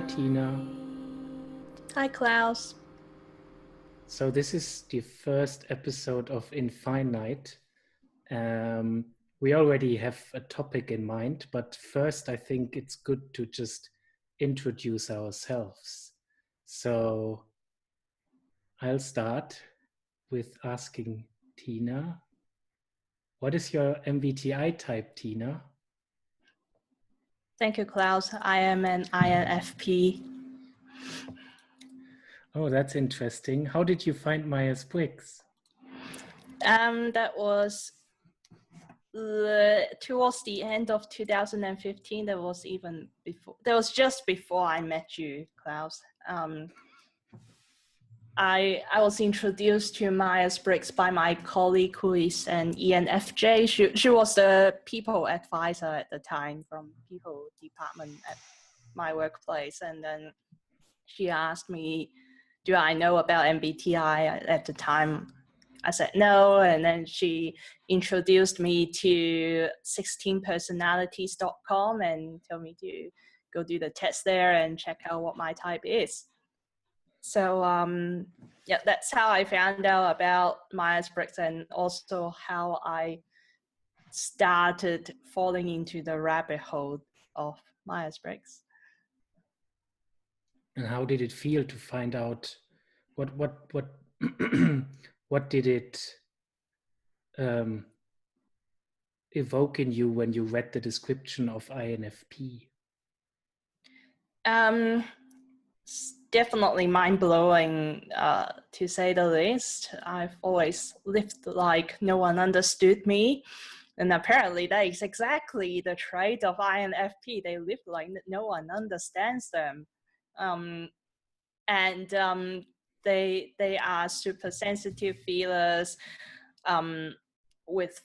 Tina. Hi, Klaus. So this is the first episode of Infinite. We already have a topic in mind, but first I think it's good to just introduce ourselves. So I'll start with asking Tina, what is your MBTI type, Tina? Thank you, Klaus. I am an INFP. Oh, that's interesting. How did you find Myers-Briggs? That was towards the end of 2015. That was even before. That was just before I met you, Klaus. I was introduced to Myers-Briggs by my colleague who is an ENFJ. She was the people advisor at the time from people department at my workplace, and then she asked me, do I know about MBTI? At the time, I said no, and then she introduced me to 16personalities.com and told me to go do the test there and check out what my type is. So yeah, that's how I found out about Myers-Briggs, and also how I started falling into the rabbit hole of Myers-Briggs. And how did it feel to find out what what did it evoke in you when you read the description of INFP? It's definitely mind-blowing, to say the least. I've always lived like no one understood me, and apparently that is exactly the trait of INFP. They live like no one understands them, and they are super sensitive feelers, with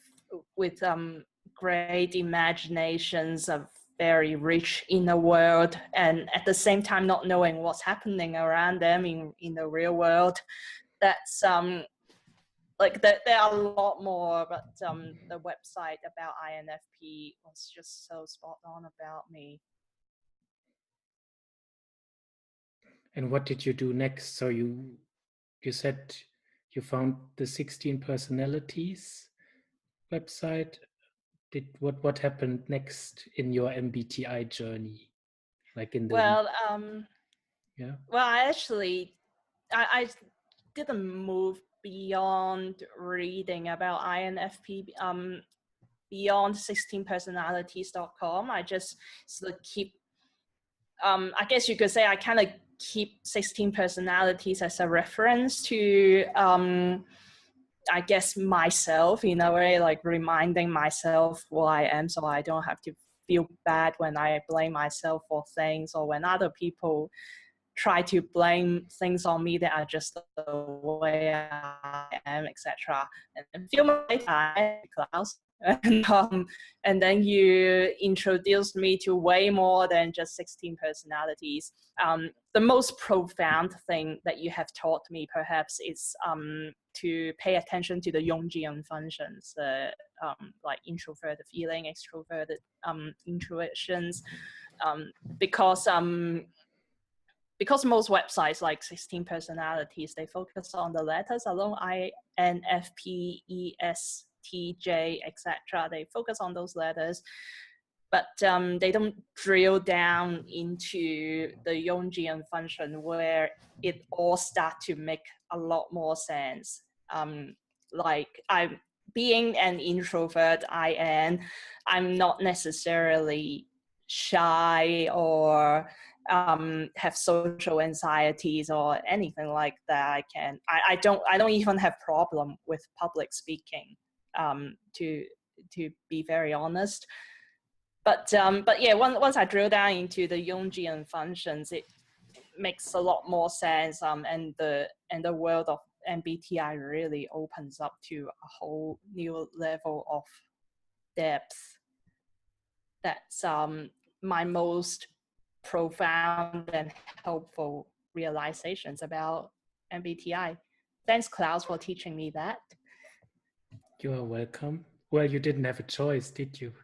great imaginations, of very rich inner world, and at the same time not knowing what's happening around them in the real world. That's like there are a lot more, but the website about INFP was just so spot on about me. And what did you do next? So you said you found the 16 personalities website. What happened next in your MBTI journey? Like in the Well, yeah. well, I didn't move beyond reading about INFP, beyond 16personalities.com. I just sort of keep, I guess you could say I kind of keep 16 personalities as a reference to, I guess, myself, in a way, like reminding myself who I am, so I don't have to feel bad when I blame myself for things, or when other people try to blame things on me that are just the way I am, etc. And a few months later, I Klaus, and then you introduced me to way more than just 16 personalities. The most profound thing that you have taught me, perhaps, is to pay attention to the Jungian functions, like introverted feeling, extroverted intuitions, because most websites like 16 personalities, they focus on the letters alone, INFP, ESTJ, etc. They focus on those letters, but they don't drill down into the Jungian function, where it all starts to make a lot more sense. Like, I'm being an introvert, I'm not necessarily shy or have social anxieties or anything like that. I don't even have problem with public speaking, to be very honest. But yeah, once I drill down into the Jungian functions, it makes a lot more sense. And the world of MBTI really opens up to a whole new level of depth. That's my most profound and helpful realizations about MBTI. Thanks, Klaus, for teaching me that. You are welcome. Well, you didn't have a choice, did you?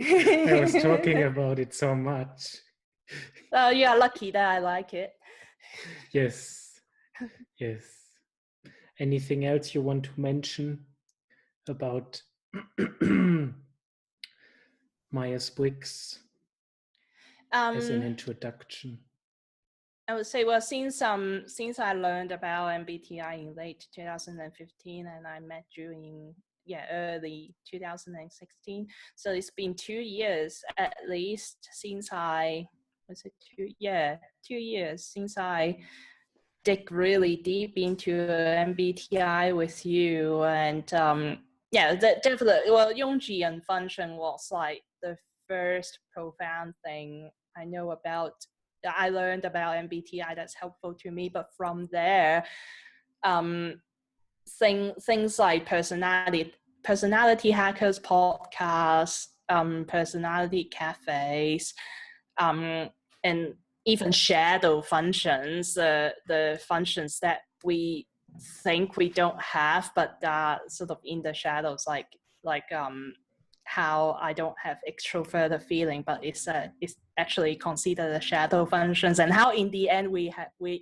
I was talking about it so much. You are lucky that I like it. Yes, yes. Anything else you want to mention about Myers-Briggs as an Um, introduction? I would say, well, since I learned about MBTI in late 2015 and I met you in early 2016, so it's been 2 years at least since I was it 2 years since I dig really deep into MBTI with you, and definitely. Well, Yongji and function was like the first profound thing I know about. I learned about MBTI that's helpful to me, but from there, um, things like personality hackers podcasts, personality cafes, um, and even shadow functions, the functions that we think we don't have, but sort of in the shadows, like how I don't have extroverted feeling, but it's actually considered a shadow functions, and how in the end we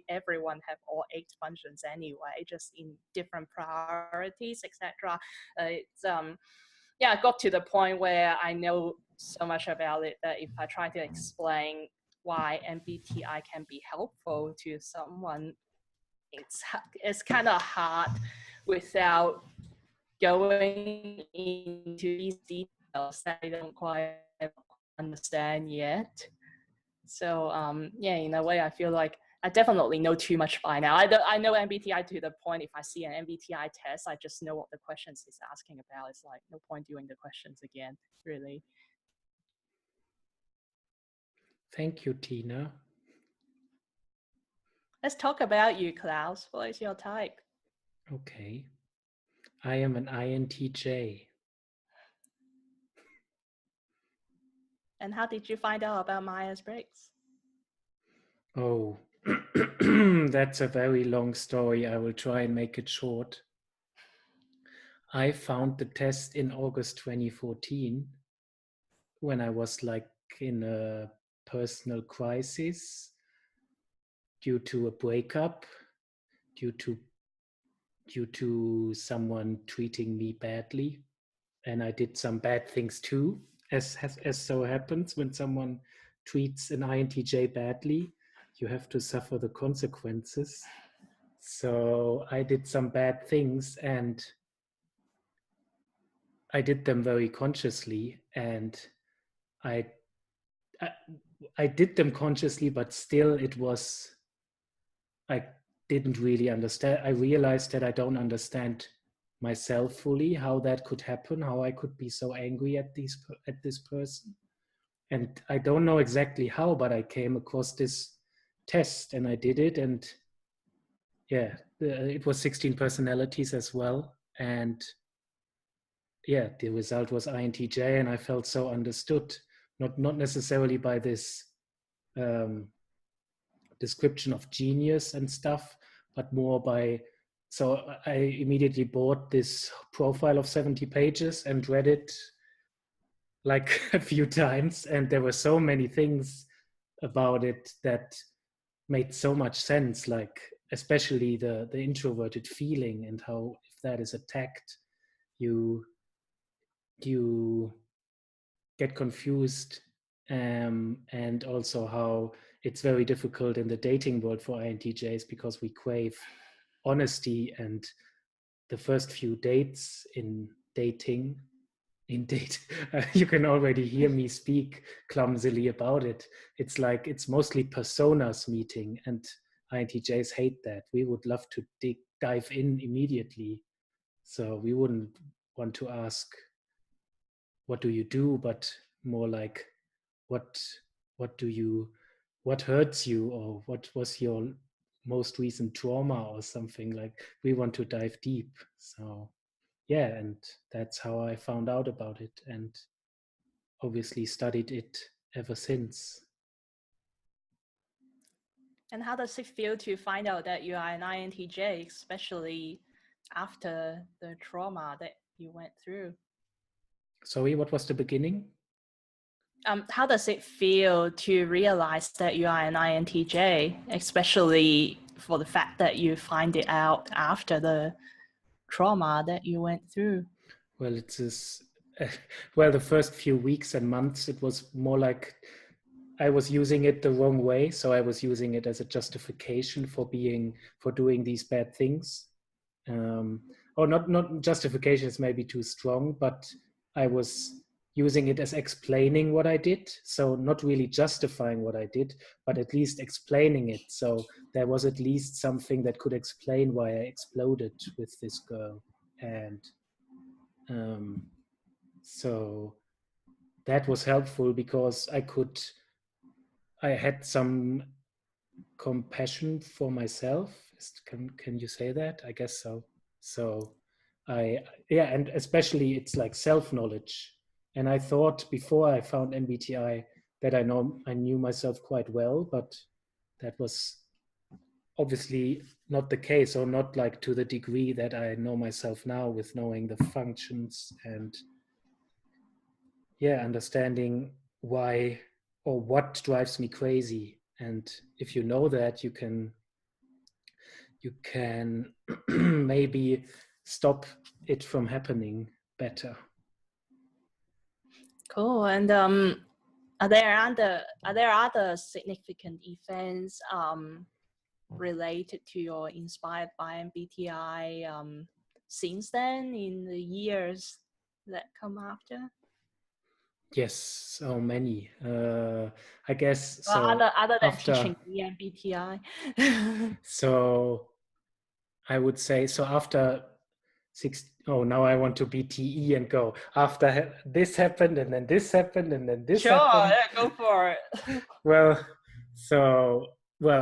everyone have all 8 functions anyway, just in different priorities, etc. It's I got to the point where I know so much about it that if I try to explain why MBTI can be helpful to someone, it's kind of hard without going into these details that I don't quite understand yet. So in a way, I feel like I definitely know too much by now. I know MBTI to the point if I see an MBTI test, I just know what the questions it's asking about. It's like no point doing the questions again, really. Thank you, Tina. Let's talk about you, Klaus. What is your type? Okay. I am an INTJ. And how did you find out about Myers-Briggs? Oh, that's a very long story. I will try and make it short. I found the test in August 2014 when I was like in a personal crisis due to a breakup, due to someone treating me badly, and I did some bad things too, as so happens when someone treats an INTJ badly. You have to suffer the consequences. So I did some bad things, and I did them very consciously, and I, I I did them consciously, but still I didn't really understand. I realized that I don't understand myself fully, how that could happen, how I could be so angry at this person. And I don't know exactly how, but I came across this test and I did it. And yeah, it was 16 personalities as well. And yeah, the result was INTJ, and I felt so understood, not necessarily by this um, description of genius and stuff, but more by. So I immediately bought this profile of 70 pages and read it like a few times, and there were so many things about it that made so much sense, like especially the introverted feeling and how if that is attacked, you you get confused, and also how it's very difficult in the dating world for INTJs because we crave honesty, and the first few dates in dating in date you can already hear me speak clumsily about it. It's like it's mostly personas meeting, and INTJs hate that. We would love to dive in immediately, so we wouldn't want to ask what do you do, but more like what what do you what hurts you, or what was your most recent trauma or something. Like we want to dive deep. So yeah, and that's how I found out about it, and obviously studied it ever since. And how does it feel to find out that you are an INTJ, especially after the trauma that you went through? Sorry, what was the beginning? How does it feel to realize that you are an INTJ, especially for the fact that you find it out after the trauma that you went through? Well, it's this, well, the first few weeks and months, it was more like I was using it the wrong way. So I was using it as a justification for doing these bad things. Or not justification is maybe too strong, but I was using it as explaining what I did. So not really justifying what I did, but at least explaining it. So there was at least something that could explain why I exploded with this girl. And so that was helpful because I had some compassion for myself. Can you say that? I guess so. So yeah, and especially it's like self-knowledge. And I thought before I found MBTI that I knew myself quite well, but that was obviously not the case, or not like to the degree that I know myself now, with knowing the functions and yeah, understanding why or what drives me crazy. And if you know that, you can maybe stop it from happening better. Cool. And are there other significant events related to your inspired by MBTI since then in the years that come after? Yes, so many. I guess Well, so. other than After teaching the MBTI. so I would say so after now I want to be TE and go after this happened and then this happened and then this Sure, happened. yeah, go for it. Well,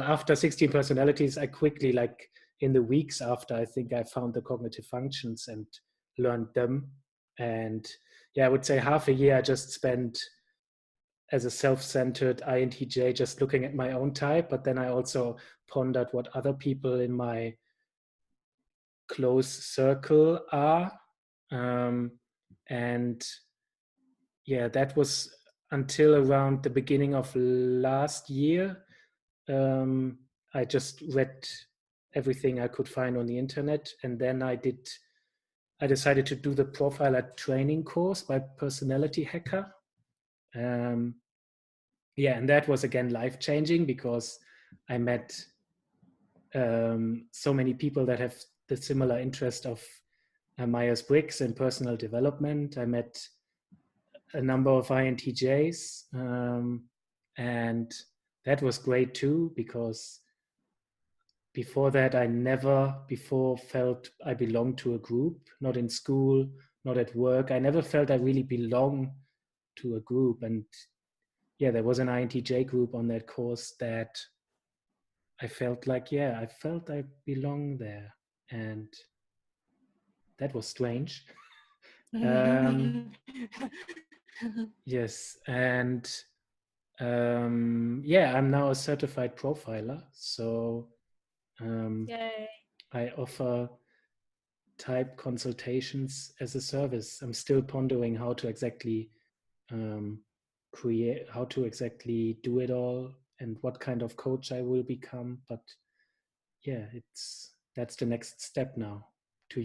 after 16 personalities, I quickly, like in the weeks after, I think I found the cognitive functions and learned them. And yeah, I would say half a year I just spent as a self-centered INTJ, just looking at my own type. But then I also pondered what other people in my close circle are. And yeah, that was until around the beginning of last year. I just read everything I could find on the internet, and then I decided to do the profiler training course by Personality Hacker. Yeah, and that was again life-changing because I met so many people that have the similar interest of Myers-Briggs and personal development. I met a number of INTJs, and that was great too, because before that I never before felt I belonged to a group, not in school, not at work. I never felt I really belong to a group. And yeah, there was an INTJ group on that course that I felt like, yeah, I felt I belong there. And that was strange. Yes. And yeah, I'm now a certified profiler. So Yay. I offer type consultations as a service. I'm still pondering how to exactly how to exactly do it all and what kind of coach I will become. But yeah, that's the next step now, to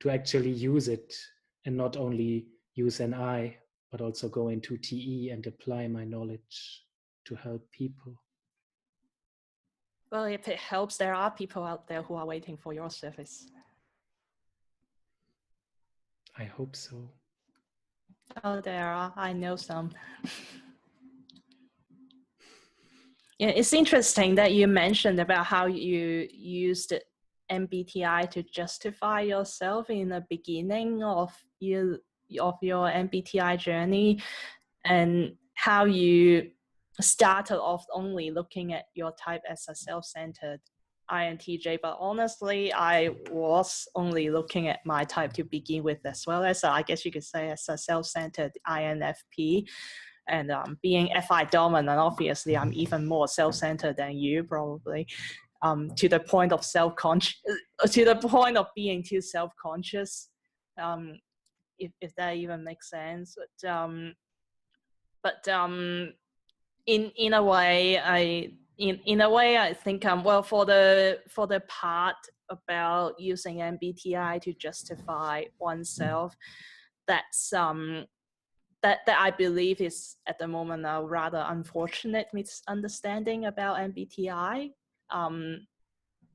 actually use it, and not only use an I, but also go into TE and apply my knowledge to help people. Well, if it helps, there are people out there who are waiting for your service. I hope so. Oh, there are. I know some. Yeah, it's interesting that you mentioned about how you used MBTI to justify yourself in the beginning of your MBTI journey, and how you started off only looking at your type as a self-centered INTJ. But honestly, I was only looking at my type to begin with, as well as I guess you could say as a self-centered INFP. And being FI dominant, obviously, I'm even more self-centered than you, probably, to the point of to the point of being too self-conscious, if that even makes sense. but in a way, I think well, for the part about using MBTI to justify oneself, that's that I believe is at the moment a rather unfortunate misunderstanding about MBTI.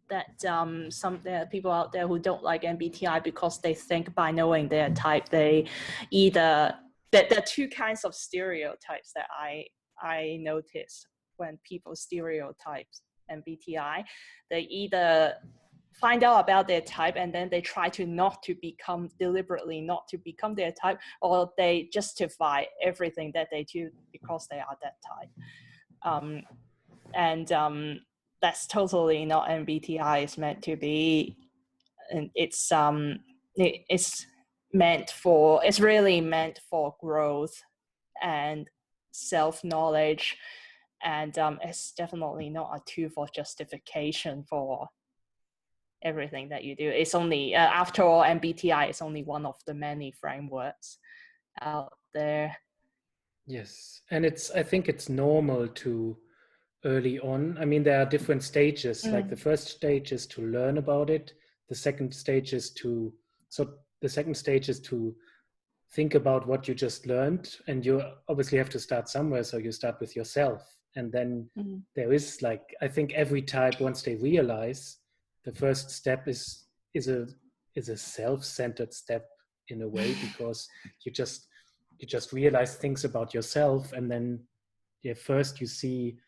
There are people out there who don't like MBTI because they think by knowing their type, they either there are two kinds of stereotypes that I noticed when people stereotype MBTI. They either find out about their type and then they try to deliberately not to become their type, or they justify everything that they do because they are that type. That's totally not MBTI is meant to be. And it's really meant for growth and self-knowledge, and it's definitely not a tool for justification for everything that you do. It's only after all, MBTI is only one of the many frameworks out there. Yes, and I think it's normal to early on. I mean, there are different stages. Like the first stage is to learn about it. The second stage is to think about what you just learned, and you obviously have to start somewhere. So you start with yourself, and then there is, like, I think every type, once they realize, the first step is a self-centered step in a way, because you just realize things about yourself, and then first you see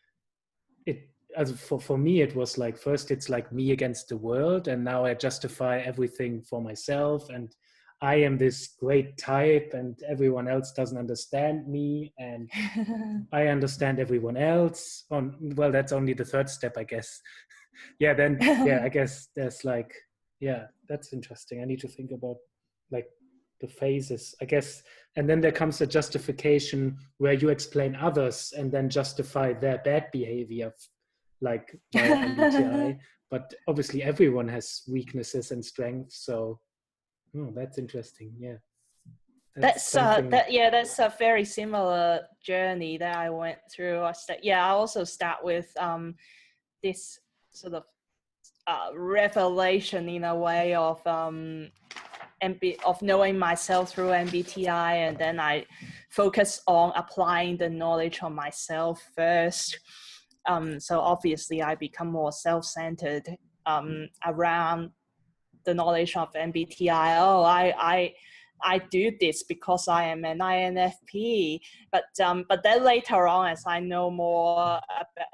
it. As for me, it was like, first it's like me against the world, and now I justify everything for myself, and I am this great type and everyone else doesn't understand me, and I understand everyone else. Well, that's only the third step, I guess. I guess there's like, that's interesting. I need to think about like the phases, I guess. And then there comes a justification where you explain others and then justify their bad behavior, like via MBTI. But obviously everyone has weaknesses and strengths. So that's interesting. Yeah. That's a very similar journey that I went through. I also start with this sort of revelation in a way of knowing myself through MBTI, and then I focus on applying the knowledge on myself first. So obviously I become more self-centered around the knowledge of MBTI. Oh, I do this because I am an INFP, but then later on, as I know more,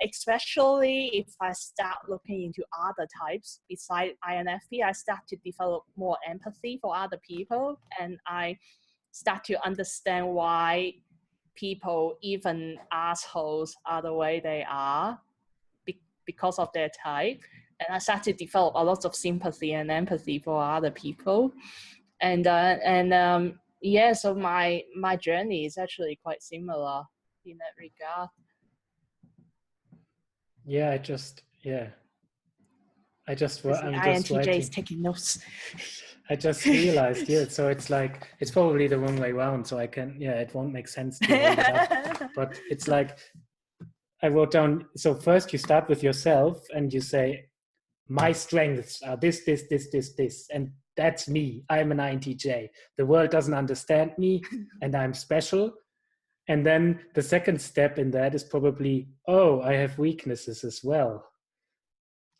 especially if I start looking into other types besides INFP, I start to develop more empathy for other people, and I start to understand why people, even assholes, are the way they are because of their type. And I started to develop a lot of sympathy and empathy for other people. So my journey is actually quite similar in that regard. I'm just INTJ writing. is taking notes. I just realized, so it's like, it's probably the wrong way around. So it won't make sense to hold it up. But it's like, I wrote down, so first you start with yourself and you say, my strengths are this, and that's me. I'm an INTJ. The world doesn't understand me and I'm special. And then the second step in that is probably, oh, I have weaknesses as well.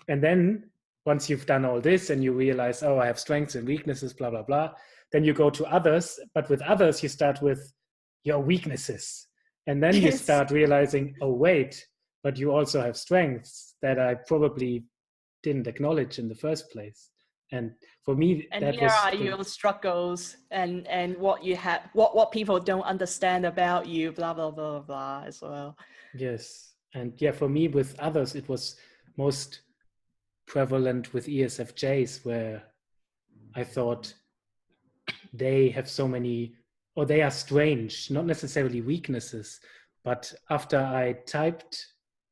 And then once you've done all this and you realize, oh, I have strengths and weaknesses, blah, blah, blah, then you go to others. But with others, you start with your weaknesses. And then you start realizing, oh, wait, but you also have strengths that I probably didn't acknowledge in the first place. And for me, and here are your struggles and what you have, what people don't understand about you, blah blah blah blah as well. Yes. And for me, with others, it was most prevalent with ESFJs, where I thought they have so many, or they are strange, not necessarily weaknesses, but after I typed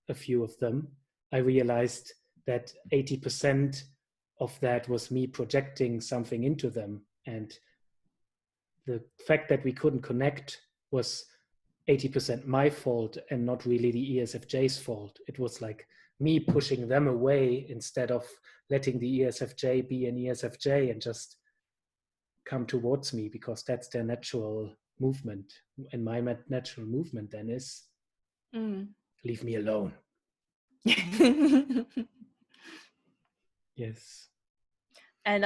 a few of them, I realized that 80% of that was me projecting something into them. And the fact that we couldn't connect was 80% my fault and not really the ESFJ's fault. It was like me pushing them away instead of letting the ESFJ be an ESFJ and just come towards me, because that's their natural movement. And my natural movement then is leave me alone. Yes. And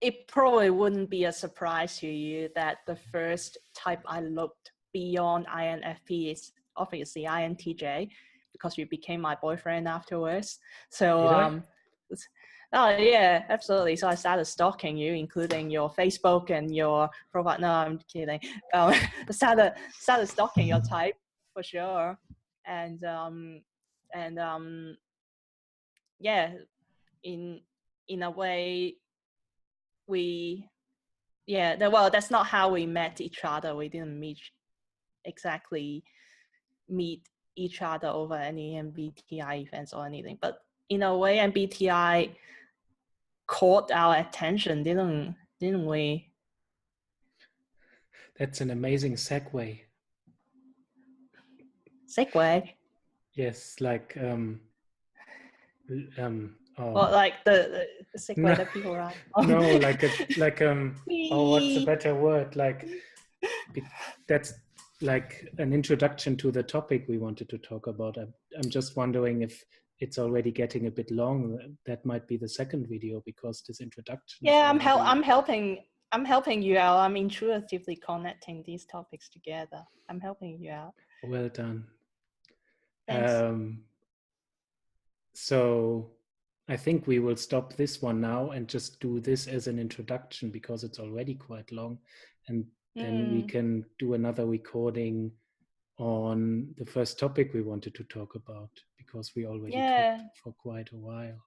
it probably wouldn't be a surprise to you that the first type I looked beyond INFP is obviously INTJ, because you became my boyfriend afterwards. So oh yeah, absolutely. So I started stalking you, including your Facebook and your profile. No, I'm kidding. Started stalking your type for sure, and yeah, in a way, that's not how we met each other. We didn't meet each other over any MBTI events or anything. But in a way, MBTI caught our attention, didn't we? That's an amazing segue. Segue? Yes, like Well, like the segue that people ride on. No, like what's a better word? Like that's like an introduction to the topic we wanted to talk about. I'm just wondering if it's already getting a bit long. That might be the second video, because this introduction. Yeah, I'm helping you out. I'm intuitively connecting these topics together. I'm helping you out. Well done. Thanks. So I think we will stop this one now and just do this as an introduction, because it's already quite long. And then we can do another recording on the first topic we wanted to talk about, because we already talked for quite a while.